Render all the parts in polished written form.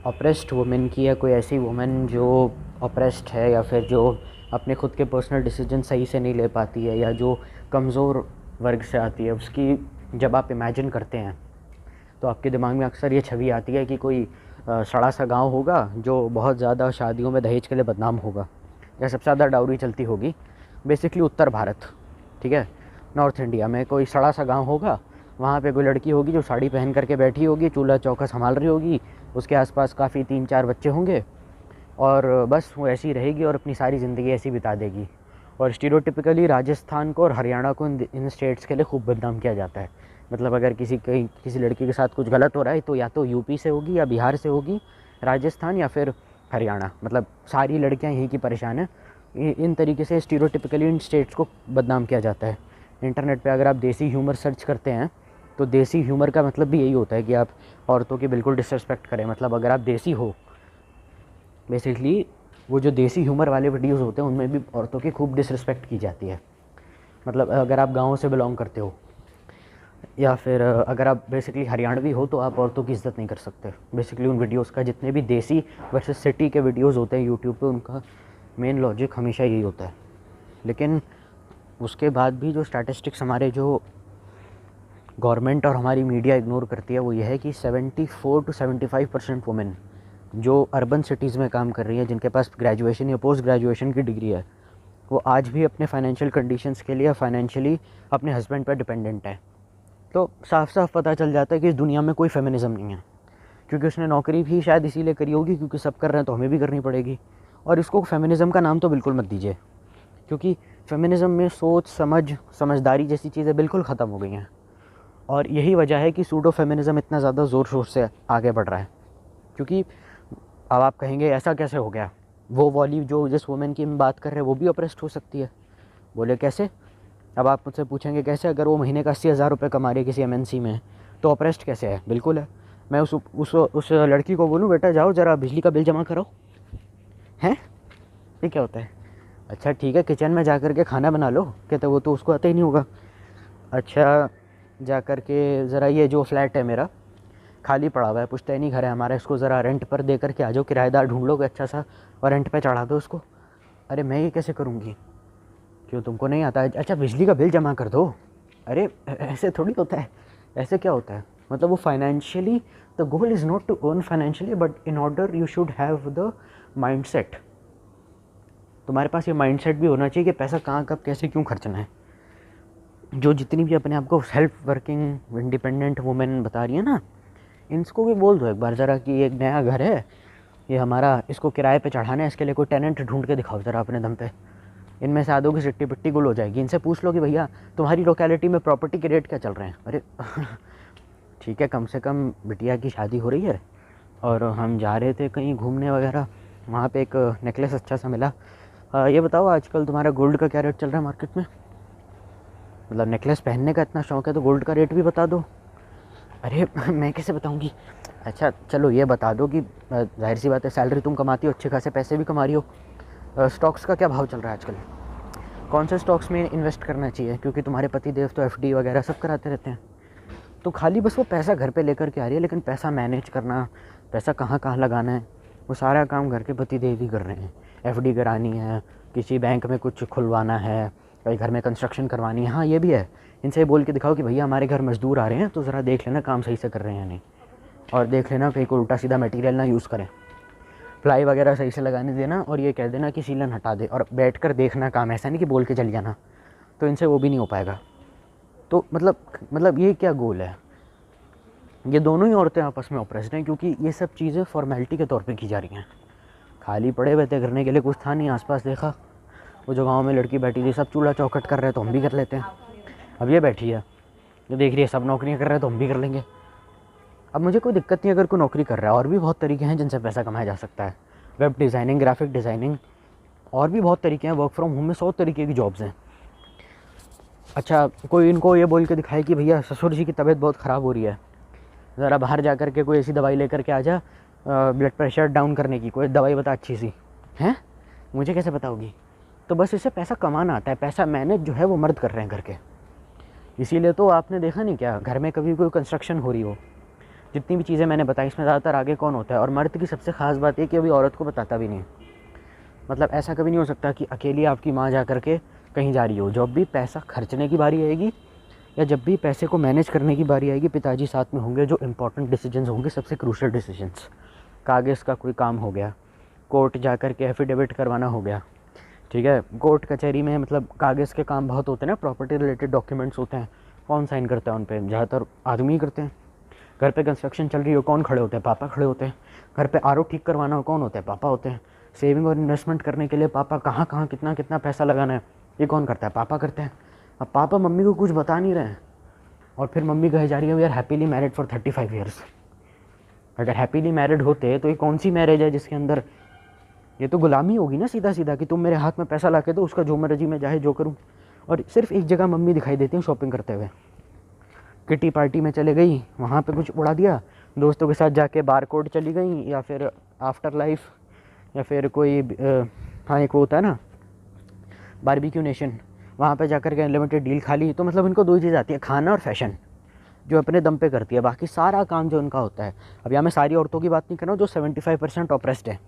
Oppressed women की या कोई ऐसी वुमेन जो ऑप्रेस्ड है या फिर जो अपने खुद के पर्सनल डिसीजन सही से नहीं ले पाती है या जो कमज़ोर वर्ग से आती है, उसकी जब आप इमेजिन करते हैं तो आपके दिमाग में अक्सर ये छवि आती है कि कोई सड़ा सा गांव होगा जो बहुत ज़्यादा शादियों में दहेज के लिए बदनाम होगा या सबसे ज़्यादा डाउरी चलती होगी। बेसिकली उत्तर भारत, ठीक है, नॉर्थ इंडिया में कोई सड़ा सा गांव होगा, वहाँ पे कोई लड़की होगी जो साड़ी पहन करके बैठी होगी, चूल्हा चौका संभाल रही होगी, उसके आसपास काफ़ी 3-4 बच्चे होंगे और बस वो ऐसी रहेगी और अपनी सारी ज़िंदगी ऐसी बिता देगी। और स्टीरियोटिपिकली राजस्थान को और हरियाणा को इन स्टेट्स के लिए खूब बदनाम किया जाता है। मतलब अगर किसी लड़की के साथ कुछ गलत हो रहा है तो या तो यूपी से होगी या बिहार से होगी, राजस्थान या फिर हरियाणा, मतलब सारी लड़कियां यहीं की परेशान हैं। इन तरीके से स्टीरियोटिपिकली इन स्टेट्स को बदनाम किया जाता है। इंटरनेट पे अगर आप देसी ह्यूमर सर्च करते हैं तो देसी ह्यूमर का मतलब भी यही होता है कि आप औरतों की बिल्कुल डिसरिस्पेक्ट करें। मतलब अगर आप देसी हो, बेसिकली वो जो देसी ह्यूमर वाले वीडियोज़ होते हैं उनमें भी औरतों की खूब डिसरिस्पेक्ट की जाती है। मतलब अगर आप गाँव से बिलोंग करते हो या फिर अगर आप बेसिकली हरियाणवी हो तो आप औरतों की इज़्ज़त नहीं कर सकते। बेसिकली उन वीडियोज़ का, जितने भी देसी वर्सेस सिटी के वीडियोज़ होते हैं यूट्यूब पे, उनका मेन लॉजिक हमेशा यही होता है। लेकिन उसके बाद भी जो स्टैटिस्टिक्स हमारे जो गवर्नमेंट और हमारी मीडिया इग्नोर करती है वो ये है कि 74 to 75% वुमेन जो अर्बन सिटीज़ में काम कर रही है, जिनके पास ग्रेजुएशन या पोस्ट ग्रेजुएशन की डिग्री है, वो आज भी अपने फाइनेंशियल कंडीशंस के लिए फाइनेंशियली अपने हस्बैंड पर डिपेंडेंट है। तो साफ साफ पता चल जाता है कि इस दुनिया में कोई फेमिनिज़म नहीं है, क्योंकि उसने नौकरी भी शायद इसीलिए करी होगी क्योंकि सब कर रहे हैं तो हमें भी करनी पड़ेगी। और इसको फेमिनिज़म का नाम तो बिल्कुल मत दीजिए, क्योंकि फेमिनिज़म में सोच समझदारी जैसी चीज़ें बिल्कुल ख़त्म हो गई हैं। और यही वजह है कि सूडो फेमिनिज़म इतना ज़्यादा ज़ोर शोर से आगे बढ़ रहा है। क्योंकि अब आप कहेंगे ऐसा कैसे हो गया, वो वाली जो जिस वुमेन की हम बात कर रहे हैं वो भी ऑप्रेस्ड हो सकती है। बोले कैसे? अब आप मुझसे पूछेंगे कैसे? अगर वो महीने का 80,000 रुपये कमा रही है किसी एमएनसी में तो ऑप्रेस्ड कैसे है? बिल्कुल है। मैं उस लड़की को बोलूँ बेटा जाओ ज़रा बिजली का बिल जमा करो, हैं? ये क्या होता है? अच्छा ठीक है, किचन में जा कर के खाना बना लो। कहते वो तो उसको आता ही नहीं होगा। अच्छा जा कर के ज़रा ये जो फ्लैट है मेरा खाली पड़ा हुआ है, पुश्तैनी घर है हमारा, इसको ज़रा रेंट पर दे करके आ जाओ, किराएदार ढूंढ लो अच्छा सा और रेंट पे चढ़ा दो उसको। अरे मैं ये कैसे करूँगी? क्यों तुमको नहीं आता है? अच्छा बिजली का बिल जमा कर दो। अरे ऐसे थोड़ी होता है, ऐसे क्या होता है? मतलब वो financially, the goal is not to earn financially but in order you should have the mind set. तुम्हारे पास ये माइंड सेट भी होना चाहिए कि पैसा कहाँ कब कैसे क्यों खर्चना है। जो जितनी भी अपने आप को सेल्फ वर्किंग इंडिपेंडेंट वुमेन बता रही है ना, इनको भी बोल दो एक बार ज़रा कि एक नया घर है ये हमारा, इसको किराए पे चढ़ाना है, इसके लिए कोई टेनेंट ढूंढ के दिखाओ ज़रा अपने दम पे। इनमें से आधों की सिट्टी पिट्टी गुल हो जाएगी। इनसे पूछ लो कि भैया तुम्हारी लोकेलिटी में प्रॉपर्टी के रेट क्या चल रहे हैं। अरे ठीक है, कम से कम बिटिया की शादी हो रही है और हम जा रहे थे कहीं घूमने वगैरह, वहाँ पे एक नेकलेस अच्छा सा मिला। ये बताओ आजकल तुम्हारा गोल्ड का क्या रेट चल रहा है मार्केट में? मतलब नेकलेस पहनने का इतना शौक़ है तो गोल्ड का रेट भी बता दो। अरे मैं कैसे बताऊँगी? अच्छा चलो ये बता दो कि जाहिर सी बात है सैलरी तुम कमाती हो, अच्छे खासे पैसे भी कमा रही हो, स्टॉक्स का क्या भाव चल रहा है आजकल? कौन से स्टॉक्स में इन्वेस्ट करना चाहिए? क्योंकि तुम्हारे पति देव तो एफडी वगैरह सब कराते रहते हैं। तो खाली बस वो पैसा घर पे लेकर के आ रही है, लेकिन पैसा मैनेज करना, पैसा कहाँ कहाँ लगाना है, वो सारा काम घर के पति देव ही कर रहे हैं। एफडी करानी है, किसी बैंक में कुछ खुलवाना है, कहीं घर में कंस्ट्रक्शन करवानी है। हाँ ये भी है, इनसे बोल के दिखाओ कि भैया हमारे घर मजदूर आ रहे हैं तो ज़रा देख लेना काम सही से कर रहे हैं या नहीं, और देख लेना कहीं को उल्टा सीधा मटेरियल ना यूज़ करें, प्लाई वगैरह सही से लगाने देना, और ये कह देना कि सीलन हटा दे, और बैठ कर देखना काम, ऐसा नहीं कि बोल के चली जाना। तो इनसे वो भी नहीं हो पाएगा। तो मतलब ये क्या गोल है? ये दोनों ही औरतें आपस में ऑप्रेस्ड हैं क्योंकि ये सब चीज़ें फॉर्मेलिटी के तौर पे की जा रही हैं। खाली पड़े हुए थे, करने के लिए कुछ था नहीं, आसपास देखा वो जो गाँव में लड़की बैठी थी सब चूल्हा चौखट कर रहे हैं तो हम भी कर लेते हैं। अब ये बैठी है जो देख रही है सब नौकरियाँ कर रहे हैं तो हम भी कर लेंगे। अब मुझे कोई दिक्कत नहीं अगर कोई नौकरी कर रहा है, और भी बहुत तरीके हैं जिनसे पैसा कमाया जा सकता है। वेब डिज़ाइनिंग, ग्राफिक डिज़ाइनिंग, और भी बहुत तरीके हैं। वर्क फ्रॉम होम में 100 तरीके की जॉब्स हैं। अच्छा कोई इनको ये बोल के दिखाए कि भैया ससुर जी की तबीयत बहुत ख़राब हो रही है, ज़रा बाहर जा कर के कोई ऐसी दवाई लेकर के आ जा, ब्लड प्रेशर डाउन करने की कोई दवाई बता अच्छी सी, हैं? मुझे कैसे बताओगी? तो बस इससे पैसा कमाना आता है, पैसा मैनेज जो है वो मर्द कर रहे हैं करके। इसीलिए तो आपने देखा नहीं क्या, घर में कभी कोई कंस्ट्रक्शन हो रही हो जितनी भी चीज़ें मैंने बताई इसमें ज़्यादातर आगे कौन होता है। और मर्द की सबसे ख़ास बात ये कि अभी औरत को बताता भी नहीं। मतलब ऐसा कभी नहीं हो सकता कि अकेली आपकी माँ जा कर के कहीं जा रही हो। जब भी पैसा खर्चने की बारी आएगी या जब भी पैसे को मैनेज करने की बारी आएगी, पिताजी साथ में होंगे। जो इंपॉर्टेंट डिसीजंस होंगे, सबसे क्रूशियल डिसीजंस, कागज़ का कोई काम हो गया, कोर्ट जा कर के एफिडेविट करवाना हो गया, ठीक है, कोर्ट कचहरी में मतलब कागज़ के काम बहुत होते हैं ना, प्रॉपर्टी रिलेटेड डॉक्यूमेंट्स होते हैं, कौन साइन करता है उन पर? ज़्यादातर आदमी ही करते हैं। घर पे कंस्ट्रक्शन चल रही हो, कौन खड़े होते हैं? पापा खड़े होते हैं। घर पे आरओ ठीक करवाना हो, कौन होते हैं? पापा होते हैं। सेविंग और इन्वेस्टमेंट करने के लिए पापा कहाँ कहाँ कितना कितना पैसा लगाना है, ये कौन करता है? पापा करते हैं। अब पापा मम्मी को कुछ बता नहीं रहे हैं और फिर मम्मी कहे जा रही है we are happily married for 35 years. अगर हैप्पीली मैरिड होते तो ये कौन सी मैरिज है जिसके अंदर ये तो गुलामी होगी ना, सीधा सीधा, कि तुम मेरे हाथ में पैसा ला के दो, उसका जो मर्जी मैं चाहे जो करूँ। और सिर्फ एक जगह मम्मी दिखाई देती है शॉपिंग करते हुए, किटी पार्टी में चले गई, वहाँ पे कुछ उड़ा दिया, दोस्तों के साथ जाके बारकोड चली गई, या फिर आफ्टर लाइफ, या फिर कोई हाँ एक वो होता है ना बारबेक्यू नेशन, वहाँ पे जाकर के अनलिमिटेड डील खा ली। तो मतलब इनको दो ही चीज़ आती है, खाना और फैशन, जो अपने दम पे करती है। बाकी सारा काम जो उनका होता है, अब यहाँ मैं सारी औरतों की बात नहीं कर रहा हूँ, जो 75% ऑप्रेस्ड है,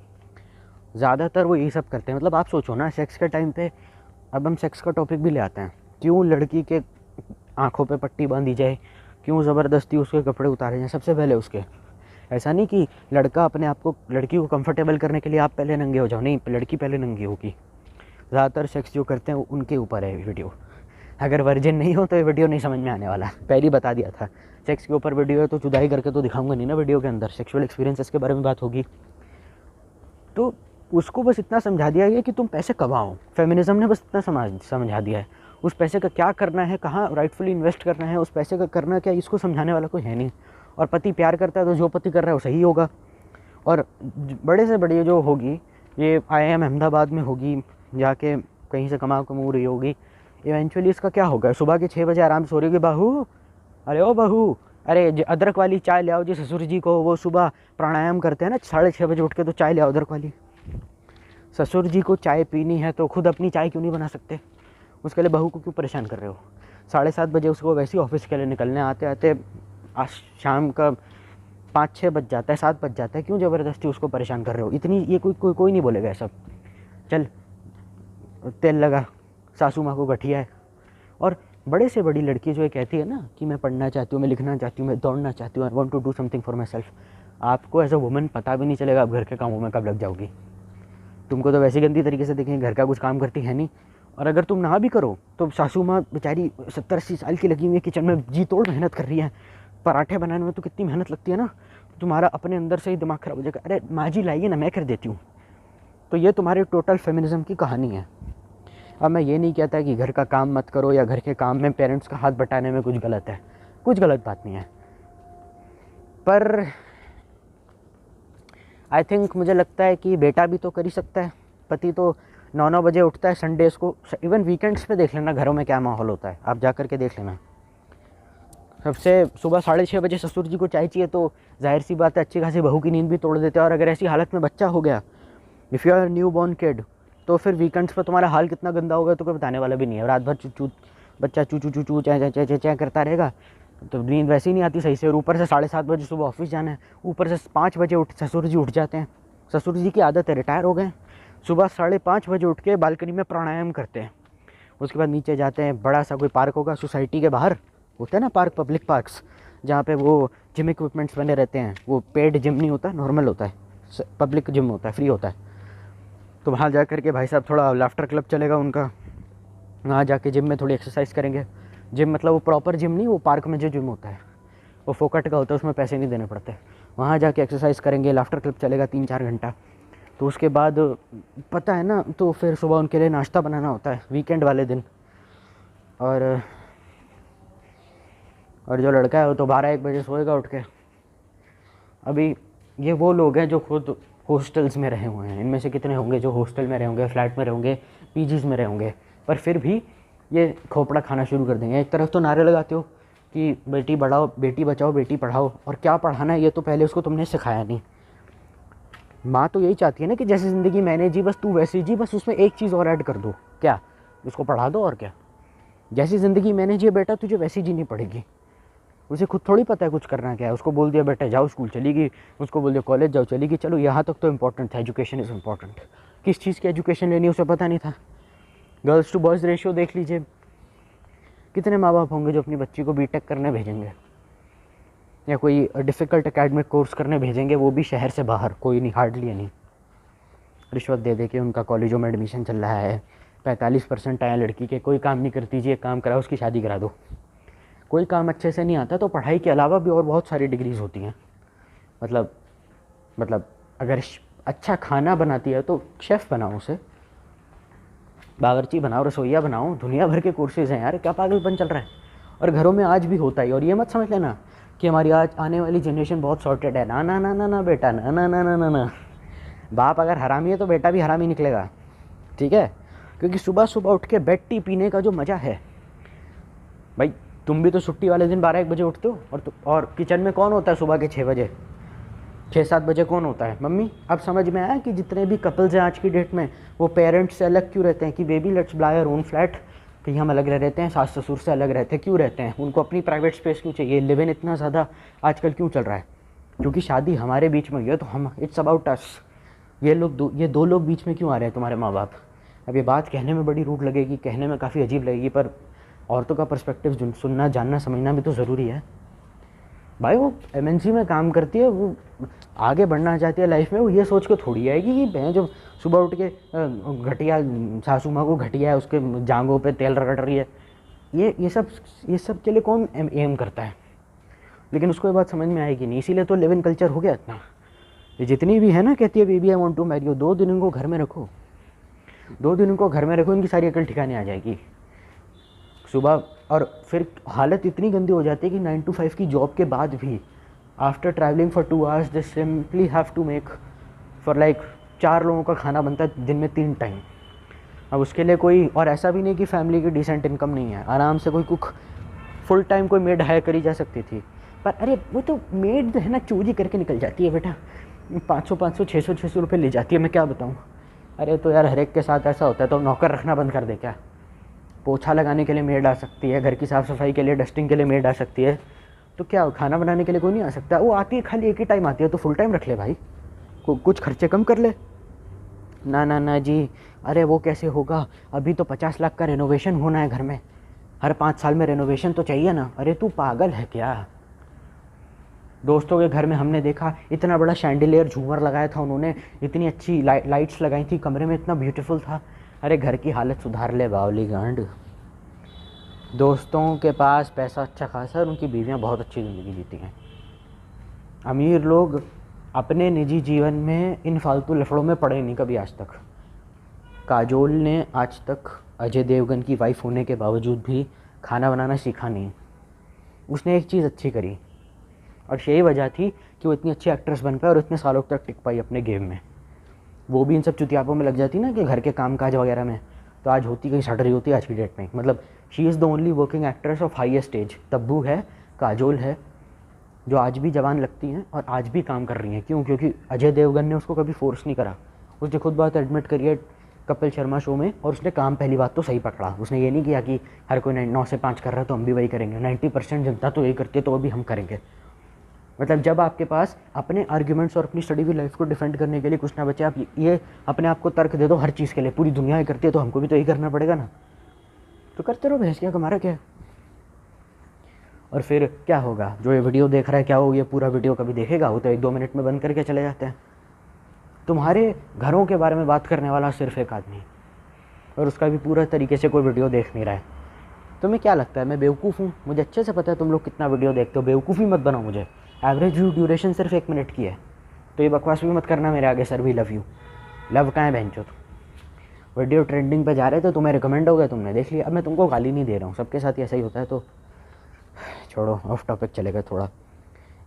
ज़्यादातर वो यही सब करते हैं। मतलब आप सोचो ना, सेक्स के टाइम पे, अब हम सेक्स का टॉपिक भी ले आते हैं, क्यों लड़की के आँखों पे पट्टी बांधी जाए, क्यों ज़बरदस्ती उसके कपड़े उतारे जाएँ? सबसे पहले उसके, ऐसा नहीं कि लड़का अपने आप को, लड़की को कंफर्टेबल करने के लिए आप पहले नंगे हो जाओ, नहीं, लड़की पहले नंगी होगी। ज़्यादातर सेक्स जो करते हैं वो उनके ऊपर है वीडियो। अगर वर्जिन नहीं हो तो ये वीडियो नहीं समझ में आने वाला, पहले ही बता दिया था। सेक्स के ऊपर वीडियो है तो जुदाई करके तो दिखाऊंगा नहीं ना वीडियो के अंदर, सेक्सुअल एक्सपीरियंसेस के बारे में बात होगी। तो उसको बस इतना समझा दिया गया कि तुम पैसे कमाओ, फेमिनिज्म ने बस इतना समझा दिया है। उस पैसे का क्या करना है, कहाँ राइटफुली इन्वेस्ट करना है, उस पैसे का करना क्या, इसको समझाने वाला कोई है नहीं। और पति प्यार करता है तो जो पति कर रहा है वो सही होगा। और बड़े से बड़ी जो होगी, ये IIM अहमदाबाद में होगी, जाके कहीं से कमा रही होगी, इवेंचुअली इसका क्या होगा? सुबह के 6 बजे आराम से सो रही होगी, बहू, अरे ओ बहू, अरे अदरक वाली चाय ले आओ जी ससुर जी को। वो सुबह प्राणायाम करते हैं ना 6:30 बजे उठ के, तो चाय ले आओ अदरक वाली। ससुर जी को चाय पीनी है तो खुद अपनी चाय क्यों नहीं बना सकते? उसके लिए बहू को क्यों परेशान कर रहे हो? 7:30 बजे उसको वैसे ही ऑफिस के लिए निकलने, आते आते शाम का 5-6 बज जाता है, 7 बज जाता है, क्यों ज़बरदस्ती उसको परेशान कर रहे हो? इतनी ये कोई नहीं बोलेगा ये सब। चल तेल लगा, सासू माँ को गठिया है। और बड़े से बड़ी लड़की जो ये कहती है ना कि मैं पढ़ना चाहती हूँ, मैं लिखना चाहती हूँ, मैं दौड़ना चाहती हूँ, I want to do something for myself, आपको एज अ वुमन पता भी नहीं चलेगा आप घर के कामों में कब लग जाओगी। तुमको तो वैसे गंदी तरीके से देखेंगे, घर का कुछ काम करती है नहीं। और अगर तुम ना भी करो तो सासू माँ बेचारी 70-80 साल की लगी हुई है, किचन में जी तोड़ मेहनत कर रही है। पराठे बनाने में तो कितनी मेहनत लगती है ना, तुम्हारा अपने अंदर से ही दिमाग खराब हो जाएगा, अरे माँ जी लाइए ना, मैं कर देती हूँ। तो ये तुम्हारे टोटल फेमिनिज्म की कहानी है। अब मैं ये नहीं कहता कि घर का काम मत करो या घर के काम में पेरेंट्स का हाथ बटाने में कुछ गलत है, कुछ गलत बात नहीं है, पर आई थिंक मुझे लगता है कि बेटा भी तो कर ही सकता है। पति तो 9-9 बजे उठता है संडेज़ को, इवन वीकेंड्स पे देख लेना घरों में क्या माहौल होता है, आप जा कर के देख लेना। सबसे सुबह 6:30 बजे ससुर जी को चाय चाहिए तो जाहिर सी बात है अच्छी खासी बहू की नींद भी तोड़ देते हैं। और अगर ऐसी हालत में बच्चा हो गया, if you are new born kid, तो फिर वीकेंड्स पर तुम्हारा हाल कितना गंदा होगा तो कोई बताने वाला भी नहीं है। रात भर बच्चा चू चू चू चू चे करता रहेगा, तो नींद वैसे ही नहीं आती सही से। और ऊपर से 7:30 बजे सुबह ऑफिस जाना है, ऊपर से 5 बजे ससुर जी उठ जाते हैं। ससुर जी की आदत है, रिटायर हो गए, सुबह 5:30 बजे उठ के बालकनी में प्राणायाम करते हैं। उसके बाद नीचे जाते हैं, बड़ा सा कोई पार्क होगा सोसाइटी के बाहर, होता है ना पार्क, पब्लिक पार्क्स, जहाँ पे वो जिम इक्विपमेंट्स बने रहते हैं। वो पेड जिम नहीं होता, नॉर्मल होता है, पब्लिक जिम होता है, फ्री होता है। तो वहाँ जा कर के भाई साहब थोड़ा लाफ्टर क्लब चलेगा उनका, वहाँ जाके जिम में थोड़ी एक्सरसाइज करेंगे। जिम मतलब वो प्रॉपर जिम नहीं, वो पार्क में जो जिम होता है वो फोकट का होता है, उसमें पैसे नहीं देने पड़ते। वहाँ जाके एक्सरसाइज करेंगे, लाफ्टर क्लब चलेगा 3-4 घंटा। तो उसके बाद पता है ना, तो फिर सुबह उनके लिए नाश्ता बनाना होता है वीकेंड वाले दिन। और जो लड़का है वो तो 12-1 बजे सोएगा उठ के। अभी ये वो लोग हैं जो खुद हॉस्टल्स में रहे हुए हैं, इनमें से कितने होंगे जो हॉस्टल में रहे होंगे, फ्लैट में रहे होंगे, पीजीज़ में रहे होंगे, पर फिर भी ये खोपड़ा खाना शुरू कर देंगे। एक तरफ तो नारे लगाते हो कि बेटी बढ़ाओ, बेटी बचाओ, बेटी पढ़ाओ, और क्या पढ़ाना है ये तो पहले उसको तुमने सिखाया नहीं। माँ तो यही चाहती है ना कि जैसी ज़िंदगी मैंने जी बस तू वैसी जी, बस उसमें एक चीज़ और ऐड कर दो, क्या, उसको पढ़ा दो और क्या। जैसी ज़िंदगी मैंने जी बेटा तुझे वैसी जीनी पड़ेगी। उसे खुद थोड़ी पता है कुछ करना क्या है। उसको बोल दिया बेटा जाओ स्कूल, चली गई। उसको बोल दिया कॉलेज जाओ, चली गई। चलो यहाँ तक तो इम्पोर्टेंट था, एजुकेशन इज़ इम्पॉर्टेंट। किस चीज़ की एजुकेशन लेनी उसे पता नहीं था। गर्ल्स टू बॉयज़ रेशियो देख लीजिए, कितने माँ बाप होंगे जो अपनी बच्ची को बीटेक करने भेजेंगे या कोई डिफ़िकल्ट एकेडमिक कोर्स करने भेजेंगे, वो भी शहर से बाहर। कोई नहीं, हार्डली नहीं। रिश्वत दे दे के उनका कॉलेजों में एडमिशन चल रहा है, 45% आया लड़की के, कोई काम नहीं करती जी, एक काम करा उसकी शादी करा दो। कोई काम अच्छे से नहीं आता तो पढ़ाई के अलावा भी और बहुत सारी डिग्रीज़ होती हैं। मतलब अगर अच्छा खाना बनाती है तो शेफ़ बनाओ उसे, बावर्ची बनाओ, रसोईया बनाओ। दुनिया भर के कोर्सेज़ हैं यार, क्या पागलपन चल रहा है। और घरों में आज भी होता है। और ये मत समझ लेना कि हमारी आज आने वाली जनरेशन बहुत सॉर्टेड है। ना ना ना ना ना बेटा, ना ना ना ना ना ना। बाप अगर हरामी है तो बेटा भी हरामी निकलेगा, ठीक है। क्योंकि सुबह सुबह उठ के बेड टी पीने का जो मज़ा है भाई, तुम भी तो छुट्टी वाले दिन 12-1 बजे उठते हो। और किचन में कौन होता है सुबह के 6 बजे, 6-7 बजे कौन होता है? मम्मी। अब समझ में आया कि जितने भी कपल्स हैं आज की डेट में, वो पेरेंट्स से अलग क्यों रहते हैं। कि baby let's buy our own flat, कहीं हम अलग रहते हैं, सास ससुर से अलग रहते हैं, क्यों रहते हैं? उनको अपनी प्राइवेट स्पेस क्यों चाहिए? लिव इन इतना ज़्यादा आजकल क्यों चल रहा है? क्योंकि शादी हमारे बीच में हुई है, तो हम, इट्स अबाउट अस। ये दो लोग बीच में क्यों आ रहे हैं, तुम्हारे माँ बाप? अब ये बात कहने में बड़ी रूड लगेगी, कहने में काफ़ी अजीब लगेगी, पर औरतों का पर्सपेक्टिव सुनना, जानना, समझना भी तो ज़रूरी है भाई। वो एमएनसी में काम करती है, वो आगे बढ़ना चाहती है लाइफ में, वो ये सोच के थोड़ी आएगी कि मैं जो सुबह उठ के घटिया सासू माँ को घटिया है उसके जांघों पे तेल रगड़ रही है। ये सब के लिए कौन एम करता है? लेकिन उसको ये बात समझ में आएगी नहीं, इसीलिए तो लिव इन कल्चर हो गया इतना। ये जितनी भी है ना कहती है baby I want to marry you, 2 दिन उनको घर में रखो, 2 दिन उनको घर में रखो, इनकी सारी अकल ठिकाने आ जाएगी सुबह। और फिर हालत इतनी गंदी हो जाती है कि 9 to 5 की जॉब के बाद भी after travelling for 2 hours they simply have to make for like 4 लोगों का खाना बनता है दिन में 3 टाइम। अब उसके लिए कोई, और ऐसा भी नहीं कि फैमिली की डिसेंट इनकम नहीं है, आराम से कोई कुक फुल टाइम कोई मेड हायर करी जा सकती थी। पर अरे वो तो मेड है ना, चोरी करके निकल जाती है बेटा, 500 600 रुपये ले जाती है, मैं क्या बताऊँ। अरे तो यार हर एक के साथ ऐसा होता है, तो नौकर रखना बंद कर दे क्या? पोछा लगाने के लिए मेड आ सकती है, घर की साफ़ सफाई के लिए, डस्टिंग के लिए मेड आ सकती है, तो क्या खाना बनाने के लिए कोई नहीं आ सकता? वो आती है खाली एक ही टाइम आती है, तो फुल टाइम रख ले भाई, कुछ खर्चे कम कर ले। ना ना ना जी, अरे वो कैसे होगा, अभी तो 50 लाख का रेनोवेशन होना है घर में, हर 5 साल में रेनोवेशन तो चाहिए ना। अरे तू पागल है क्या? दोस्तों के घर में हमने देखा, इतना बड़ा शैंडिलियर झूमर लगाया था उन्होंने, इतनी अच्छी लाइट्स लगाई थी कमरे में, इतना ब्यूटीफुल था। अरे घर की हालत सुधार ले बावली गांड। दोस्तों के पास पैसा अच्छा खासा है, उनकी बीवियां बहुत अच्छी ज़िंदगी जीती हैं। अमीर लोग अपने निजी जीवन में इन फालतू लफड़ों में पड़े नहीं कभी आज तक। काजोल ने आज तक अजय देवगन की वाइफ होने के बावजूद भी खाना बनाना सीखा नहीं। उसने एक चीज़ अच्छी करी, और यही वजह थी कि वो इतनी अच्छी एक्ट्रेस बन पाई और इतने सालों तक टिक पाई अपने गेम में। वो भी इन सब चुतियापों में लग जाती ना कि घर के कामकाज वगैरह में, तो आज होती कहीं सड़ रही होती आज की डेट में। मतलब she is the only working actress of highest age. Tabu है, काजोल है, जो आज भी जवान लगती हैं और आज भी काम कर रही हैं। क्यों? क्योंकि अजय देवगन ने उसको कभी फोर्स नहीं करा। उसने खुद बात एडमिट करी है कपिल शर्मा शो में, और उसने काम पहली बात तो सही पकड़ा। उसने ये नहीं किया कि हर कोई 9 से 5 कर रहा है तो हम भी वही करेंगे, 90% जनता तो यही करती है तो अभी हम करेंगे। मतलब जब आपके पास अपने आर्ग्यूमेंट्स और अपनी स्टडी हुई लाइफ को डिफेंड करने के लिए कुछ ना बचे, आप ये अपने आप को तर्क दे दो हर चीज़ के लिए, पूरी दुनिया ही करती है तो हमको भी तो यही करना पड़ेगा ना, तो करते रहो, भैंस क्या कमारा क्या है। और फिर क्या होगा? जो ये वीडियो देख रहा है, क्या हो, ये पूरा वीडियो कभी देखेगा? वो तो 1-2 मिनट में बंद करके चले जाते हैं। तुम्हारे घरों के बारे में बात करने वाला सिर्फ एक आदमी, और उसका भी पूरा तरीके से कोई वीडियो देख नहीं रहा है। तुम्हें क्या लगता है मैं बेवकूफ़ हूँ? मुझे अच्छे से पता है तुम लोग कितना वीडियो देखते हो, बेवकूफ़ी मत बनाओ मुझे। एवरेज व्यू ड्यूरेशन सिर्फ 1 मिनट की है, तो ये बकवास भी मत करना मेरे आगे। सर भी लव यू, लव कहाँ है बहनचोद? वीडियो ट्रेंडिंग पे जा रहे थे, तुम्हें रिकमेंड हो गया, तुमने देख लिया। अब मैं तुमको गाली नहीं दे रहा हूँ, सबके साथ ऐसा ही होता है, तो छोड़ो, ऑफ टॉपिक चलेगा थोड़ा।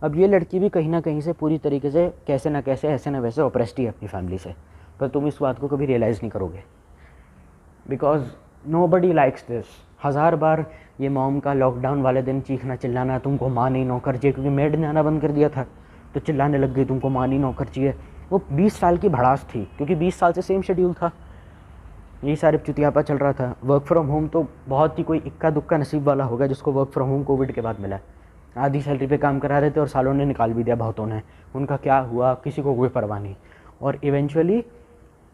अब ये लड़की भी कहीं ना कहीं से पूरी तरीके से कैसे ना कैसे, ऐसे ना वैसे ऑप्रेस्ड है अपनी फैमिली से, पर तुम इस बात को कभी रियलाइज़ नहीं करोगे, बिकॉज नोबडी लाइक्स दिस। 1000 बार ये मॉम का लॉकडाउन वाले दिन चीखना चिल्लाना, तुमको माँ नहीं नौकर चाहिए, क्योंकि मेड ने आना बंद कर दिया था तो चिल्लाने लग गई तुमको माँ नहीं नौकर चाहिए। वो 20 साल की भड़ास थी, क्योंकि 20 साल से सेम शेड्यूल था, यही सारे चुतियापा चल रहा था। वर्क फ्रॉम होम तो बहुत ही कोई इक्का दुक्का नसीब वाला होगा जिसको वर्क फ्रॉम होम कोविड के बाद मिला है, आधी सैलरी पे काम करा रहे थे और सालों ने निकाल भी दिया बहुतों ने, उनका क्या हुआ किसी को कोई परवाह नहीं। और इवेंचुअली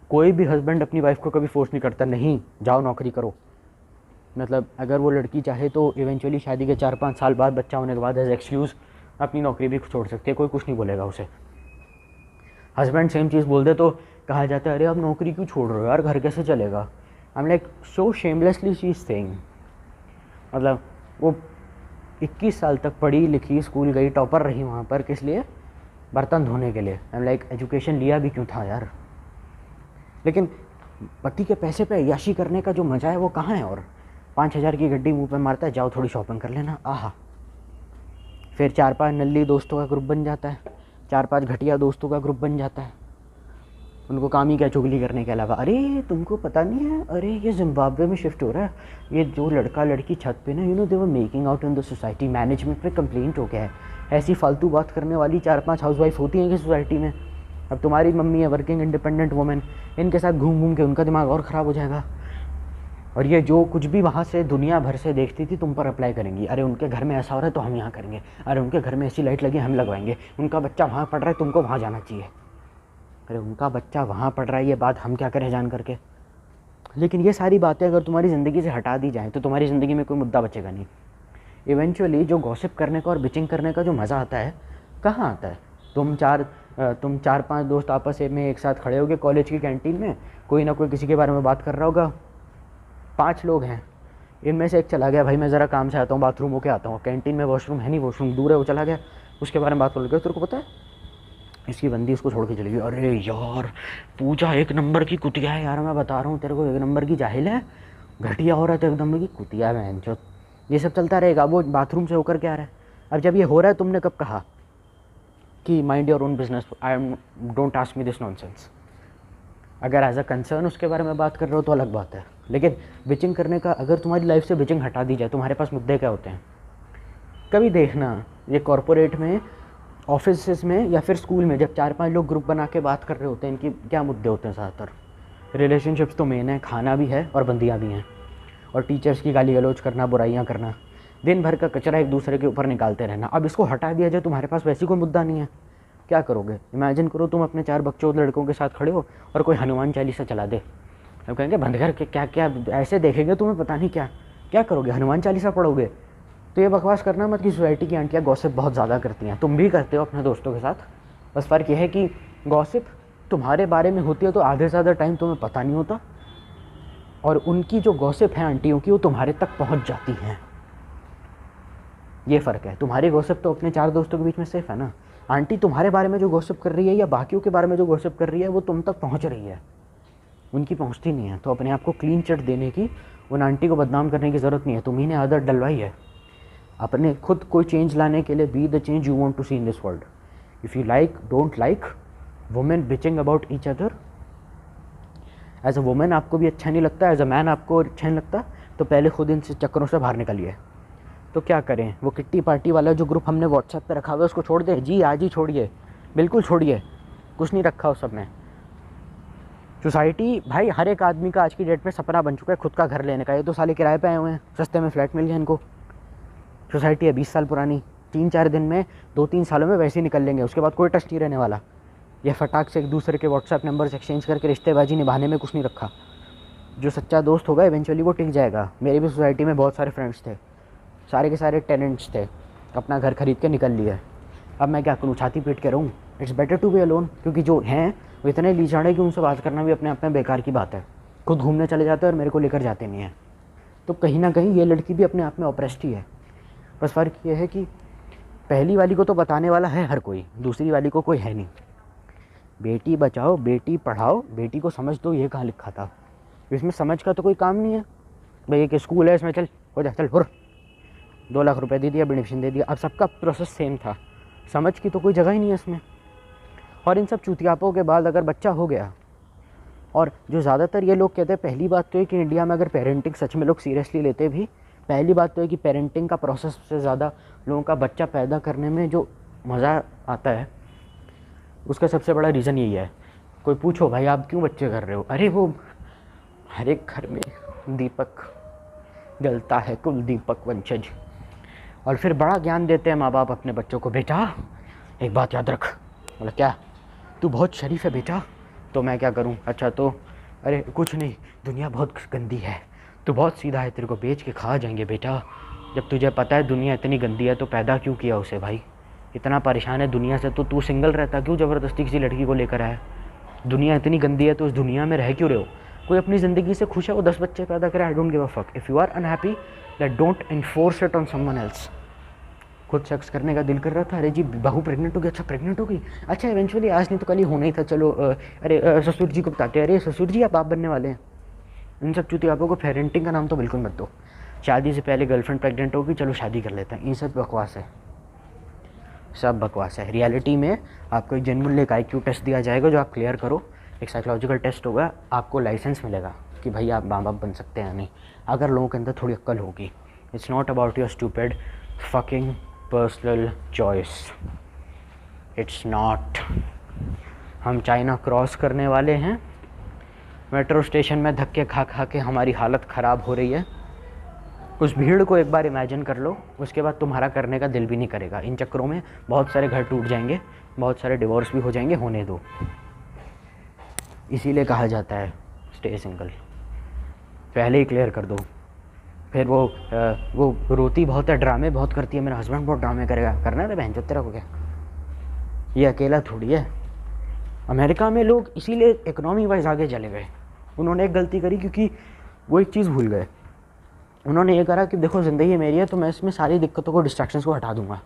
कोई भी हस्बैंड अपनी वाइफ को कभी फोर्स नहीं करता नहीं जाओ नौकरी करो। मतलब अगर वो लड़की चाहे तो इवेंचुअली शादी के 4-5 साल बाद, बच्चा होने के बाद, एज एक्सक्यूज़ अपनी नौकरी भी छोड़ सकती है, कोई कुछ नहीं बोलेगा उसे। हस्बैंड सेम चीज़ बोल दे तो कहा जाता है अरे अब नौकरी क्यों छोड़ रहे हो यार, घर कैसे चलेगा। I am like so shamelessly she is saying. मतलब वो 21 साल तक पढ़ी लिखी, स्कूल गई, टॉपर रही वहाँ पर, किस लिए? बर्तन धोने के लिए। आई एम लाइक एजुकेशन लिया भी क्यों था यार। लेकिन पति के पैसे पे अय्याशी करने का जो मज़ा है वो कहाँ है। और 5,000 की गड्डी मुंह पे मारता है, जाओ थोड़ी शॉपिंग कर लेना, आहा। फिर 4-5 नल्ली दोस्तों का ग्रुप बन जाता है, 4-5 घटिया दोस्तों का ग्रुप बन जाता है। उनको काम ही क्या चुगली करने के अलावा। अरे तुमको पता नहीं है, अरे ये जिम्बाब्वे में शिफ्ट हो रहा है, ये जो लड़का लड़की छत पे ना, you know they were making out in the society, management पे कंप्लेंट हो गया है। ऐसी फालतू बात करने वाली 4-5 हाउसवाइफ होती हैं कि सोसाइटी में। अब तुम्हारी मम्मी है वर्किंग इंडिपेंडेंट वुमेन, इनके साथ घूम घूम के उनका दिमाग और ख़राब हो जाएगा। और ये जो कुछ भी वहाँ से दुनिया भर से देखती थी तुम पर अप्लाई करेंगी। अरे उनके घर में ऐसा हो रहा है तो हम यहाँ करेंगे, अरे उनके घर में ऐसी लाइट लगी हम लगवाएंगे, उनका बच्चा वहाँ पढ़ रहा है तुमको वहाँ जाना चाहिए। अरे उनका बच्चा वहाँ पढ़ रहा है, ये बात हम क्या करें जान करके। लेकिन ये सारी बातें अगर तुम्हारी ज़िंदगी से हटा दी जाएँ तो तुम्हारी ज़िंदगी में कोई मुद्दा बचेगा नहीं। इवेंचुअली जो गॉसिप करने का और बिचिंग करने का जो मज़ा आता है, कहाँ आता है? तुम 4-5 दोस्त आपस में एक साथ खड़े होगे कॉलेज की कैंटीन में, कोई ना कोई किसी के बारे में बात कर रहा होगा। 5 लोग हैं, इनमें से एक चला गया भाई मैं ज़रा काम से आता हूँ, बाथरूम होके आता हूँ, कैंटीन में वॉशरूम है नहीं, वॉशरूम दूर है, वो चला गया, उसके बारे में बात कर लगे। तेरे को पता है इसकी बंदी उसको छोड़ के चली गई। अरे यार पूजा 1 नंबर की कुतिया है यार, मैं बता रहा हूँ तेरे को, 1 नंबर की जाहिल है, घटिया हो रहा है तो 1 नंबर की कुतिया है बहन चोद। ये सब चलता रहेगा। वो बाथरूम से होकर क्या रहा है। अब जब ये हो रहा है तुमने कब कहा कि mind your own business, I am don't ask me this nonsense. अगर एज अ कंसर्न उसके बारे में बात कर रहे हो तो अलग बात है। लेकिन बिचिंग करने का, अगर तुम्हारी लाइफ से बिचिंग हटा दी जाए तुम्हारे पास मुद्दे क्या होते हैं? कभी देखना ये कॉरपोरेट में, ऑफिस में या फिर स्कूल में जब 4-5 लोग ग्रुप बना के बात कर रहे होते हैं, इनकी क्या मुद्दे होते हैं ज़्यादातर? रिलेशनशिप्स तो मेन है, खाना भी है और बंदियाँ भी हैं, और टीचर्स की गाली गलौज करना, बुराइयाँ करना, दिन भर का कचरा एक दूसरे के ऊपर निकालते रहना। अब इसको हटा दिया जाए, तुम्हारे पास वैसी कोई मुद्दा नहीं है, क्या करोगे? इमेजिन करो तुम अपने 4 बकचोद लड़कों के साथ खड़े हो और कोई हनुमान चालीसा चला दे। अब कहेंगे बंद कर के, क्या क्या ऐसे देखेंगे तुम्हें, पता नहीं क्या क्या करोगे, हनुमान चालीसा पढ़ोगे? तो ये बकवास करना मत कि सोसाइटी की आंटियाँ गॉसिप बहुत ज़्यादा करती हैं। तुम भी करते हो अपने दोस्तों के साथ, बस फ़र्क ये है कि गॉसिप तुम्हारे बारे में होती है तो आधे से ज़्यादा टाइम तुम्हें पता नहीं होता, और उनकी जो गॉसिप है आंटियों की वो तुम्हारे तक पहुंच जाती हैं। ये फ़र्क है। तुम्हारी गॉसिप तो अपने 4 दोस्तों के बीच में सेफ है ना, आंटी तुम्हारे बारे में जो गॉसिप कर रही है या बाकियों के बारे में जो गॉसिप कर रही है वो तुम तक पहुंच रही है, उनकी पहुंचती नहीं है। तो अपने आप को क्लीन चिट देने की, उन आंटी को बदनाम करने की ज़रूरत नहीं है, तुम्ही ने आदत डलवाई है। अपने खुद कोई चेंज लाने के लिए be the change you want to see in this world. If you like don't like women bitching about each other, as a women आपको भी अच्छा नहीं लगता, एज अ मैन आपको अच्छा नहीं लगता, तो पहले खुद इन चक्करों से बाहर निकलिए। तो क्या करें, वो किट्टी पार्टी वाला जो ग्रुप हमने व्हाट्सएप पे रखा हुआ है उसको छोड़ दें? जी आज ही छोड़िए, बिल्कुल छोड़िए, कुछ नहीं रखा उस सब में। सोसाइटी भाई हर एक आदमी का आज की डेट में सपना बन चुका है खुद का घर लेने का। ये तो साले किराए पे आए हुए हैं, सस्ते में फ्लैट मिल गया इनको। सोसाइटी है 20 साल पुरानी, 3-4 दिन में 2-3 सालों में वैसे ही निकल लेंगे, उसके बाद कोई टच नहीं रहने वाला। ये फटाक से एक दूसरे के व्हाट्सएप नंबर्स एक्सचेंज करके रिश्तेबाजी निभाने में कुछ नहीं रखा। जो सच्चा दोस्त होगा इवेंचुअली वो टिक जाएगा। मेरी भी सोसाइटी में बहुत सारे फ्रेंड्स थे, सारे के सारे टेनेंट्स थे, अपना घर खरीद के निकल लिया। अब मैं क्या करूँ, छाती पीट के रहूँ? It's better to be alone, क्योंकि जो हैं वो इतने लीचाड़े कि उनसे बात करना भी अपने आप में बेकार की बात है। खुद घूमने चले जाते हैं और मेरे को लेकर जाते नहीं हैं। तो कहीं ना कहीं ये लड़की भी अपने आप में ऑप्रेस्ड ही है। बस फ़र्क ये है कि पहली वाली को तो बताने वाला है हर कोई, दूसरी वाली को कोई है नहीं। बेटी बचाओ बेटी पढ़ाओ, बेटी को समझ दो, ये कहाँ लिखा था? इसमें समझ का तो कोई काम नहीं है भाई। एक स्कूल है, इसमें चल हो जा, चल हो, 2 लाख रुपए दे दिया, एडमिशन दे दिया। अब सबका प्रोसेस सेम था, समझ की तो कोई जगह ही नहीं है इसमें। और इन सब चूतियापों के बाद अगर बच्चा हो गया, और जो ज़्यादातर ये लोग कहते हैं, पहली बात तो है कि इंडिया में अगर पेरेंटिंग सच में लोग सीरियसली लेते भी, पहली बात तो है कि पेरेंटिंग का प्रोसेस से ज़्यादा लोगों का बच्चा पैदा करने में जो मज़ा आता है उसका सबसे बड़ा रीज़न यही है। कोई पूछो भाई आप क्यों बच्चे कर रहे हो, अरे वो हर एक घर में दीपक जलता है, कुल दीपक वंशज, और फिर बड़ा ज्ञान देते हैं माँ बाप अपने बच्चों को, बेटा एक बात याद रख। बोला क्या? तू बहुत शरीफ है बेटा। तो मैं क्या करूँ? अच्छा तो अरे कुछ नहीं, दुनिया बहुत गंदी है, तू बहुत सीधा है, तेरे को बेच के खा जाएंगे बेटा। जब तुझे पता है दुनिया इतनी गंदी है तो पैदा क्यों किया उसे भाई? इतना परेशान है दुनिया से तो तू सिंगल रहता क्यों ज़बरदस्ती किसी लड़की को लेकर आया? दुनिया इतनी गंदी है तो उस दुनिया में रह क्यों रहे हो? कोई अपनी ज़िंदगी से खुश है, वो 10 बच्चे पैदा करे, I don't give a fuck. If you are unhappy that don't enforce it on someone else. खुद सेक्स करने का दिल कर रहा था, अरे जी बहू प्रेग्नेंट हो गई, अच्छा प्रेग्नेंट हो गई, अच्छा इवेंचुअली आज नहीं तो कल ही होना ही था, चलो अरे ससुर जी को बताते, अरे ससुर जी आप बाप बनने वाले हैं। इन सब चूतियापों को पेरेंटिंग का नाम तो बिल्कुल मत दो। शादी से पहले गर्लफ्रेंड प्रेग्नेंट होगी, चलो शादी कर लेते हैं, ये सब बकवास है, सब बकवास है। रियलिटी में आपको एक जेन्युइनली एक IQ टेस्ट दिया जाएगा जो आप क्लियर करो, एक साइकोलॉजिकल टेस्ट होगा, आपको लाइसेंस मिलेगा कि भाई आप माँ बाप बन सकते हैं या नहीं, अगर लोगों के अंदर थोड़ी अक्ल होगी। It's not about your stupid fucking personal choice, it's not. हम चाइना क्रॉस करने वाले हैं, मेट्रो स्टेशन में धक्के खा खा के हमारी हालत ख़राब हो रही है। उस भीड़ को एक बार इमेजिन कर लो, उसके बाद तुम्हारा करने का दिल भी नहीं करेगा। इन चक्करों में बहुत सारे घर टूट जाएंगे, बहुत सारे डिवोर्स भी हो जाएंगे, होने दो। इसीलिए कहा जाता है स्टे सिंगल, पहले ही क्लियर कर दो। फिर वो रोती बहुत है, ड्रामे बहुत करती है, मेरा हस्बैंड बहुत ड्रामे करेगा, करना है बहन चोद तेरा को क्या, ये अकेला थोड़ी है। अमेरिका में लोग इसीलिए इकोनॉमी वाइज आगे चले गए। उन्होंने एक गलती करी क्योंकि वो एक चीज़ भूल गए। उन्होंने ये करा कि देखो ज़िंदगी मेरी है तो मैं इसमें सारी दिक्कतों को, डिस्ट्रैक्शंस को हटा दूंगा।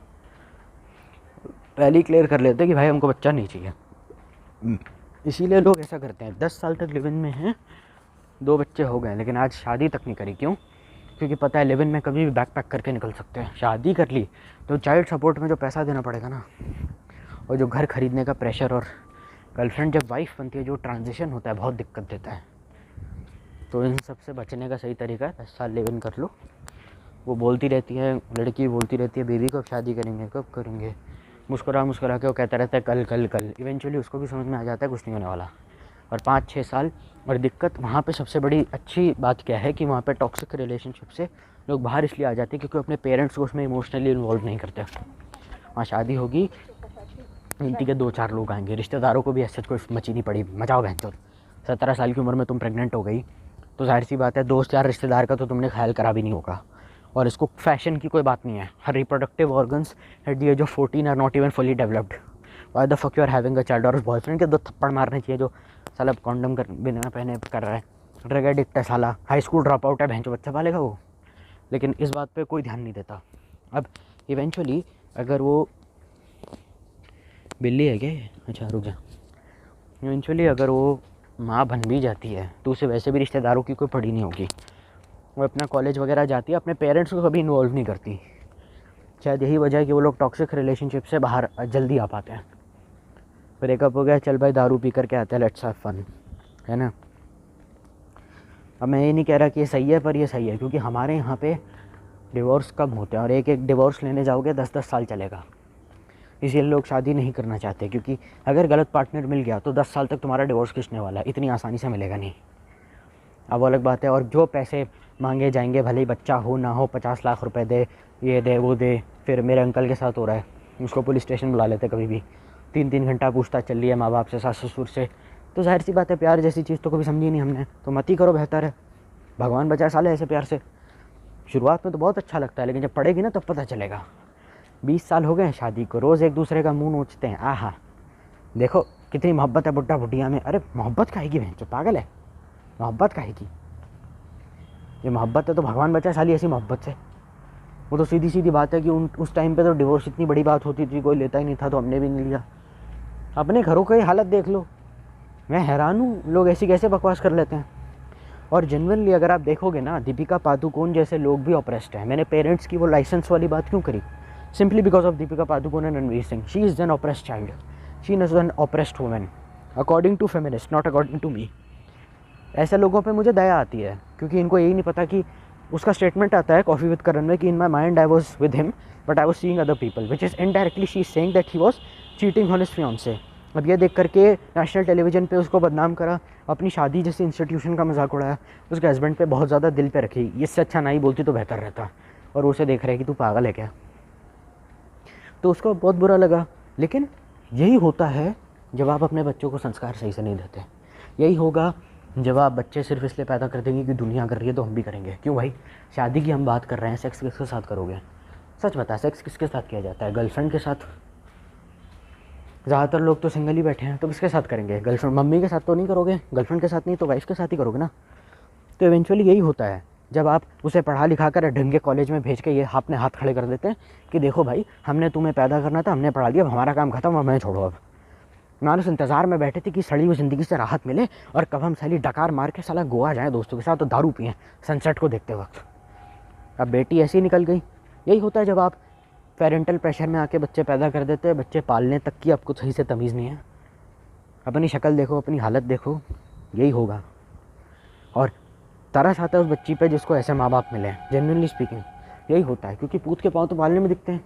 पहले ही क्लियर कर लेते कि भाई हमको बच्चा नहीं चाहिए। इसीलिए लोग ऐसा करते हैं। 10 साल तक लिव इन में हैं, 2 बच्चे हो गए, लेकिन आज शादी तक नहीं करी। क्यों? क्योंकि पता है लिव इन में कभी भी बैक पैक करके निकल सकते हैं। शादी कर ली तो चाइल्ड सपोर्ट में जो पैसा देना पड़ेगा ना, और जो घर खरीदने का प्रेशर, और गर्लफ्रेंड जब वाइफ बनती है जो ट्रांजिशन होता है बहुत दिक्कत देता है। तो इन सब से बचने का सही तरीका है 10 साल लिव इन कर लो। वो बोलती रहती है, लड़की बोलती रहती है बेबी कब शादी करेंगे, कब करेंगे, मुस्कुरा मुस्कुरा के वो कहता रहता है कल कल कल। इवेंचुअली उसको भी समझ में आ जाता है कुछ नहीं होने वाला। और 5-6 साल, और दिक्कत वहाँ पे सबसे बड़ी अच्छी बात क्या है कि वहाँ पे टॉक्सिक रिलेशनशिप से लोग बाहर इसलिए आ जाते हैं क्योंकि अपने पेरेंट्स को उसमें इमोशनली इन्वॉल्व नहीं करते। वहाँ शादी होगी, गिनती के 2-4 लोग आएंगे, रिश्तेदारों को भी ऐसे कोई मची नहीं पड़ी, मचाओ बहन चोद। 17 साल की उम्र में तुम प्रेग्नेंट हो गई तो जाहिर सी बात है दोस्त यार रिश्तेदार का तो तुमने ख्याल करा भी नहीं होगा। और इसको फैशन की कोई बात नहीं है। हर reproductive organs at the age of 14 are not even fully developed. Why the fuck you are having a child? और उस बॉयफ्रेंड के 2 थप्पड़ मारने चाहिए जो साला कॉन्डम कर बिना पहने कर रहा है, ड्रग एडिक्ट है साला, हाई स्कूल ड्रॉप आउट है, बहनचोद बच्चा पालेगा वो। लेकिन इस बात पे कोई ध्यान नहीं देता। अब इवेंचुअली अगर वो बिल्ली है क्या? अच्छा रुक जा। इवेंचुअली अगर वो माँ बन भी जाती है तो उसे वैसे भी रिश्तेदारों की कोई पड़ी नहीं होगी। वो अपना कॉलेज वगैरह जाती है, अपने पेरेंट्स को कभी इन्वॉल्व नहीं करती। शायद यही वजह है कि वो लोग टॉक्सिक रिलेशनशिप से बाहर जल्दी आ पाते हैं। ब्रेकअप हो गया, चल भाई दारू पी करके आते हैं, लेट्स हैव फन, है ना। अब मैं ये नहीं कह रहा कि ये सही है, पर ये सही है क्योंकि हमारे यहाँ पे डिवोर्स कम होते हैं और एक डिवोर्स लेने जाओगे 10-10 साल चलेगा। इसीलिए लोग शादी नहीं करना चाहते क्योंकि अगर गलत पार्टनर मिल गया तो 10 साल तक तुम्हारा डिवोर्स खींचने वाला है, इतनी आसानी से मिलेगा नहीं। अब अलग बात है। और जो पैसे मांगे जाएंगे, भले ही बच्चा हो ना हो, 50 लाख रुपए दे, ये दे वो दे। फिर मेरे अंकल के साथ हो रहा है, उसको पुलिस स्टेशन बुला लेते कभी भी, 3-3 घंटा पूछताछ चल रही है माँ बाप से, सास ससुर से। तो जाहिर सी बात है प्यार जैसी चीज़ तो कभी समझी नहीं हमने, तो मत ही करो, बेहतर है। भगवान बचाए साले ऐसे प्यार से। शुरुआत में तो बहुत अच्छा लगता है लेकिन जब पड़ेगी ना तब पता चलेगा। 20 साल हो गए शादी को, रोज़ एक दूसरे का मुंह नोचते हैं, आहा देखो कितनी मोहब्बत है बुड्ढा बुढ़िया में। अरे मोहब्बत काहेगी बहन, जो पागल है, मोहब्बत काहेगी? ये मोहब्बत है तो भगवान बचाए साली ऐसी मोहब्बत से। वो तो सीधी सीधी बात है कि उस टाइम पे तो डिवोर्स इतनी बड़ी बात होती थी, कोई लेता ही नहीं था, तो हमने भी नहीं लिया। अपने घरों की हालत देख लो, मैं हैरान हूँ लोग ऐसी कैसे बकवास कर लेते हैं। और जेन्युइनली अगर आप देखोगे ना, दीपिका पादुकोण जैसे लोग भी ऑप्रेस्ड हैं। मैंने पेरेंट्स की वो लाइसेंस वाली बात क्यों करी? Simply because of Deepika Padukone and Ranveer Singh. She is an oppressed child, she is an oppressed women according to feminist, not according to me. ऐसे लोगों पे मुझे दया आती है क्योंकि इनको यही नहीं पता कि उसका स्टेटमेंट आता है कॉफ़ी विद करण में कि in my mind I was with him but I was seeing other people, which is indirectly she is saying that he was cheating on his fiancee. अब ये देख करके नेशनल टेलीविजन पे उसको बदनाम करा, अपनी शादी जैसे इंस्टीट्यूशन का मजाक उड़ाया, उसके हस्बैंड पे बहुत ज़्यादा दिल पे रखी। इससे अच्छा ना ही बोलती तो बेहतर रहता। और उसे देख रहे कि तू पागल है क्या। तो उसको बहुत बुरा लगा। लेकिन यही होता है जब आप अपने बच्चों को संस्कार सही से नहीं देते। यही होगा जब आप बच्चे सिर्फ इसलिए पैदा कर देंगे कि दुनिया कर रही है तो हम भी करेंगे। क्यों भाई, शादी की हम बात कर रहे हैं, सेक्स किसके साथ करोगे? सच बता, सेक्स किसके साथ किया जाता है? गर्लफ्रेंड के साथ। ज़्यादातर लोग तो सिंगल ही बैठे हैं, तो किसके साथ करेंगे? गर्लफ्रेंड, मम्मी के साथ तो नहीं करोगे, गर्लफ्रेंड के साथ नहीं तो वाइफ के साथ ही करोगे ना। तो इवेंचुअली यही होता है जब आप उसे पढ़ा लिखा कर ढंग के कॉलेज में भेज के ये अपने हाथ खड़े कर देते हैं कि देखो भाई, हमने तुम्हें पैदा करना था, हमने पढ़ा लिया, अब हमारा काम खत्म, अब हमें छोड़ो। अब मानुस इंतज़ार में बैठे थे कि सड़ी हुई ज़िंदगी से राहत मिले और कब हम साली डकार मार के साला गोवा जाएँ दोस्तों के साथ, तो दारू पिएँ सनसेट को देखते वक्त। अब बेटी ऐसी निकल गई। यही होता है जब आप पेरेंटल प्रेशर में आके बच्चे पैदा कर देते हैं। बच्चे पालने तक की आपको सही से तमीज़ नहीं है। अपनी शक्ल देखो, अपनी हालत देखो, यही होगा। और तरस आता है उस बच्ची पे जिसको ऐसे माँ बाप मिले हैं। जेन्युइनली स्पीकिंग यही होता है, क्योंकि पूत के पाँव तो पालने में दिखते हैं।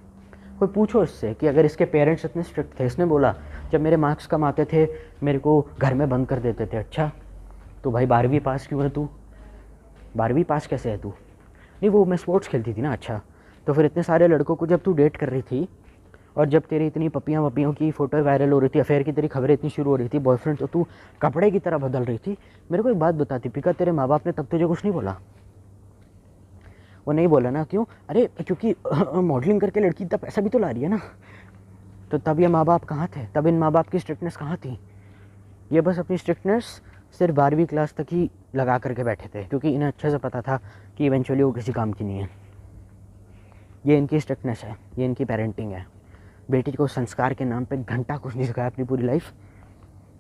कोई पूछो इससे कि अगर इसके पेरेंट्स इतने स्ट्रिक्ट थे, इसने बोला जब मेरे मार्क्स कम आते थे मेरे को घर में बंद कर देते थे। अच्छा तो भाई 12वीं पास क्यों है तू? 12वीं पास कैसे है तू? नहीं, वो मैं स्पोर्ट्स खेलती थी ना। अच्छा तो फिर इतने सारे लड़कों को जब तू डेट कर रही थी और जब तेरी इतनी पपियाँ वपियों की फ़ोटो वायरल हो रही थी, अफेयर की तेरी खबरें इतनी शुरू हो रही थी, बॉयफ्रेंड तो तू कपड़े की तरह बदल रही थी। मेरे को एक बात बता दीपिका, तेरे माँ बाप ने तब तुझे कुछ नहीं बोला? वो नहीं बोला ना, क्यों? अरे क्योंकि मॉडलिंग करके लड़की तब पैसा भी तो ला रही है ना। तो तब ये माँ बाप कहाँ थे? तब इन माँ बाप की स्ट्रिक्टनेस कहाँ थी? ये बस अपनी स्ट्रिक्टनेस सिर्फ 12वीं क्लास तक ही लगा करके बैठे थे, क्योंकि इन्हें अच्छे से पता था कि इवेंचुअली वो किसी काम की नहीं है। ये इनकी स्ट्रिक्टनेस है, ये इनकी पेरेंटिंग है। बेटी को संस्कार के नाम पे घंटा कुछ नहीं सिखाया अपनी पूरी लाइफ,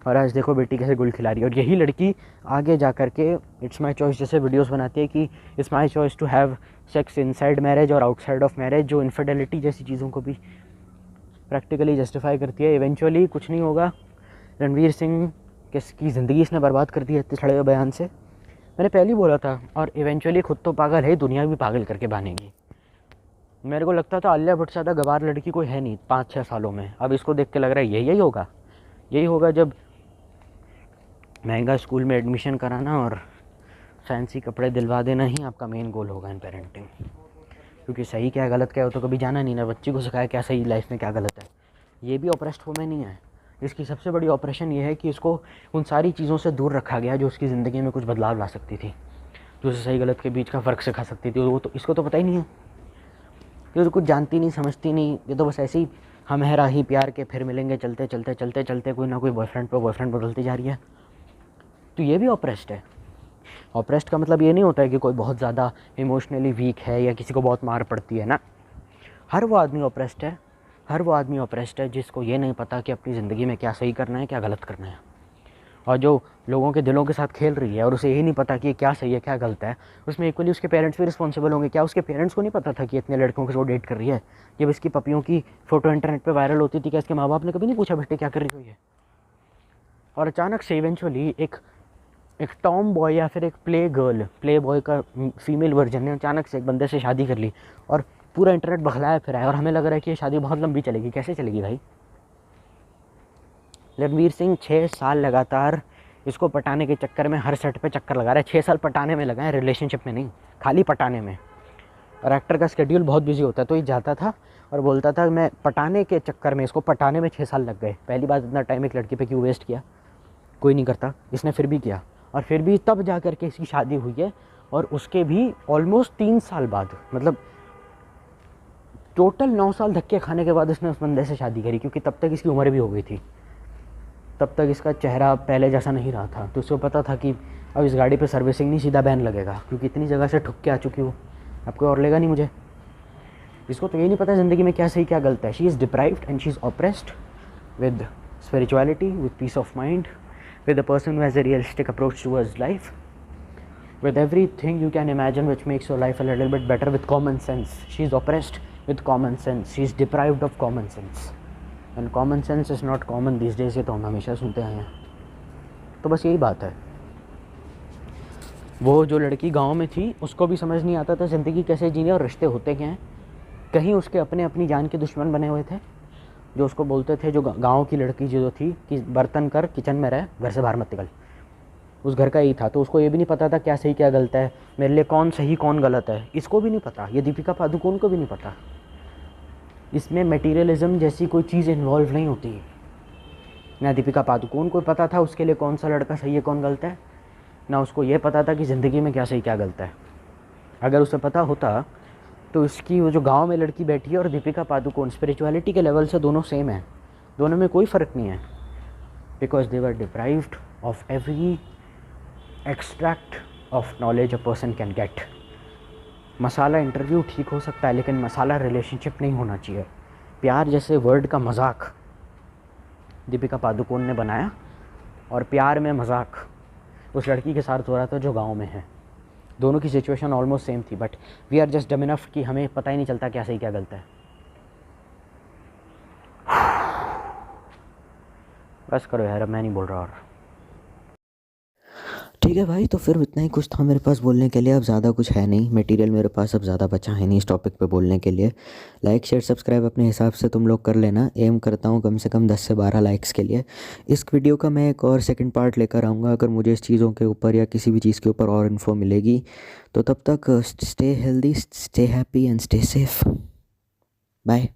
और आज देखो बेटी कैसे गुल खिला रही है। और यही लड़की आगे जा कर के इट्स माई चॉइस जैसे वीडियोस बनाती है कि it's my choice to have sex inside marriage और आउटसाइड ऑफ मैरिज, जो इनफिडेलिटी जैसी चीज़ों को भी प्रैक्टिकली जस्टिफाई करती है। इवेंचुअली कुछ नहीं होगा। रणवीर सिंह की ज़िंदगी इसने बर्बाद कर दी है इतने छड़े हुए बयान से। मैंने पहले ही बोला था। और इवेंचुअली खुद तो पागल है, दुनिया भी पागल करके बनेगी। मेरे को लगता था आलिया भट्ट से ज़्यादा गवार लड़की कोई है नहीं 5-6 सालों में। अब इसको देख के लग रहा है यही होगा। यही होगा जब महंगा स्कूल में एडमिशन कराना और फैंसी कपड़े दिलवा देना ही आपका मेन गोल होगा इन पेरेंटिंग। क्योंकि सही क्या है गलत क्या है वो तो कभी जाना नहीं ना। बच्ची को सिखाया क्या सही लाइफ में क्या गलत है। ये भी ऑप्रेस्ड वुमेन ही है। इसकी सबसे बड़ी ऑपरेशन ये है कि इसको उन सारी चीज़ों से दूर रखा गया जो उसकी ज़िंदगी में कुछ बदलाव ला सकती थी, जो उसे सही गलत के बीच का फ़र्क सिखा सकती थी। वो तो इसको तो पता ही नहीं है, ये तो कुछ जानती नहीं समझती नहीं। ये तो बस ऐसे ही हम है राही प्यार के फिर मिलेंगे चलते चलते चलते चलते कोई ना कोई बॉयफ्रेंड बदलती जा रही है। तो ये भी ऑप्रेस्ड है। ऑप्रेस्ड का मतलब ये नहीं होता है कि कोई बहुत ज़्यादा इमोशनली वीक है या किसी को बहुत मार पड़ती है ना। हर वो आदमी ऑप्रेस्ड है। हर वो आदमी ऑप्रेस्ड है जिसको ये नहीं पता कि अपनी ज़िंदगी में क्या सही करना है क्या गलत करना है। और जो लोगों के दिलों के साथ खेल रही है और उसे यही नहीं पता कि क्या सही है क्या गलत है, उसमें इक्वली उसके पेरेंट्स भी रिस्पॉन्सिबल होंगे। क्या उसके पेरेंट्स को नहीं पता था कि इतने लड़कों के साथ डेट कर रही है? जब इसकी पपियों की फ़ोटो इंटरनेट पे वायरल होती थी, क्या इसके माँ बाप ने कभी नहीं पूछा बेटे क्या कर रही हुई है? और अचानक से इवेंचुअली एक टॉम बॉय या फिर एक प्ले बॉय का फीमेल वर्जन ने अचानक से एक बंदे से शादी कर ली और पूरा इंटरनेट बखलाया फिर है। और हमें लग रहा है कि ये शादी बहुत लंबी चलेगी। कैसे चलेगी भाई? रणवीर सिंह 6 साल लगातार इसको पटाने के चक्कर में हर सेट पे चक्कर लगा रहा है। 6 साल पटाने में लगाए, रिलेशनशिप में नहीं, खाली पटाने में। और एक्टर का स्केड्यूल बहुत बिजी होता है, तो ये जाता था और बोलता था मैं पटाने के चक्कर में, इसको पटाने में 6 साल लग गए। पहली बात, इतना टाइम एक लड़की पे क्यों वेस्ट किया? कोई नहीं करता, इसने फिर भी किया। और फिर भी तब जा कर के इसकी शादी हुई है। और उसके भी ऑलमोस्ट 3 साल बाद, मतलब टोटल 9 साल धक्के खाने के बाद इसने उस बंदे से शादी करी, क्योंकि तब तक इसकी उम्र भी हो गई थी। तब तक इसका चेहरा पहले जैसा नहीं रहा था। तो उसको पता था कि अब इस गाड़ी पे सर्विसिंग नहीं, सीधा बैन लगेगा, क्योंकि इतनी जगह से ठुक के आ चुकी हूँ, अब कोई और लेगा नहीं मुझे। इसको तो ये नहीं पता ज़िंदगी में क्या सही क्या गलत है। She is deprived and she is oppressed with spirituality, with piece of mind, with a person who has a realistic approach towards life, with everything you can imagine which makes your life a little bit better, with common sense. She is oppressed with common sense. She is deprived of common sense. And common sense is not common these days. ये तो हम हमेशा सुनते आए हैं। तो बस यही बात है। वो जो लड़की गांव में थी उसको भी समझ नहीं आता था ज़िंदगी कैसे जीनी और रिश्ते होते क्या हैं। कहीं उसके अपने अपनी जान के दुश्मन बने हुए थे जो उसको बोलते थे, जो गांव की लड़की जो थी कि बर्तन कर, किचन में रह, घर से बाहर मत निकल। उस घर का यही था। तो उसको ये भी नहीं पता था क्या सही क्या गलत है, मेरे लिए कौन सही कौन गलत है। इसको भी नहीं पता, ये दीपिका पादुकोण को भी नहीं पता। इसमें मटेरियलिज्म जैसी कोई चीज़ इन्वॉल्व नहीं होती। ना दीपिका पादुकोण को पता था उसके लिए कौन सा लड़का सही है कौन गलत है, ना उसको ये पता था कि ज़िंदगी में क्या सही क्या गलत है। अगर उसे पता होता तो उसकी वो जो गांव में लड़की बैठी है और दीपिका पादुकोण स्पिरिचुअलिटी के लेवल से दोनों सेम है, दोनों में कोई फ़र्क नहीं है, because they were deprived of every extract of knowledge a person can get. Masala interview ठीक हो सकता है लेकिन मसाला रिलेशनशिप नहीं होना चाहिए। प्यार जैसे वर्ड का मजाक दीपिका पादुकोण ने बनाया और प्यार में मजाक उस लड़की के साथ हो रहा था जो गांव में है। दोनों की सिचुएशन ऑलमोस्ट सेम थी, बट वी आर जस्ट डम इनफ कि हमें पता ही नहीं चलता क्या सही क्या गलत है। बस करो यार, अब मैं नहीं बोल रहा और। ठीक है भाई, तो फिर इतना ही कुछ था मेरे पास बोलने के लिए। अब ज़्यादा कुछ है नहीं, मटेरियल मेरे पास अब ज़्यादा बचा है नहीं इस टॉपिक पे बोलने के लिए। लाइक शेयर सब्सक्राइब अपने हिसाब से तुम लोग कर लेना। एम करता हूँ कम से कम 10 से 12 लाइक्स के लिए। इस वीडियो का मैं एक और सेकंड पार्ट लेकर आऊँगा अगर मुझे इस चीज़ों के ऊपर या किसी भी चीज़ के ऊपर और इन्फो मिलेगी। तो तब तक stay healthy, stay happy and stay safe. Bye.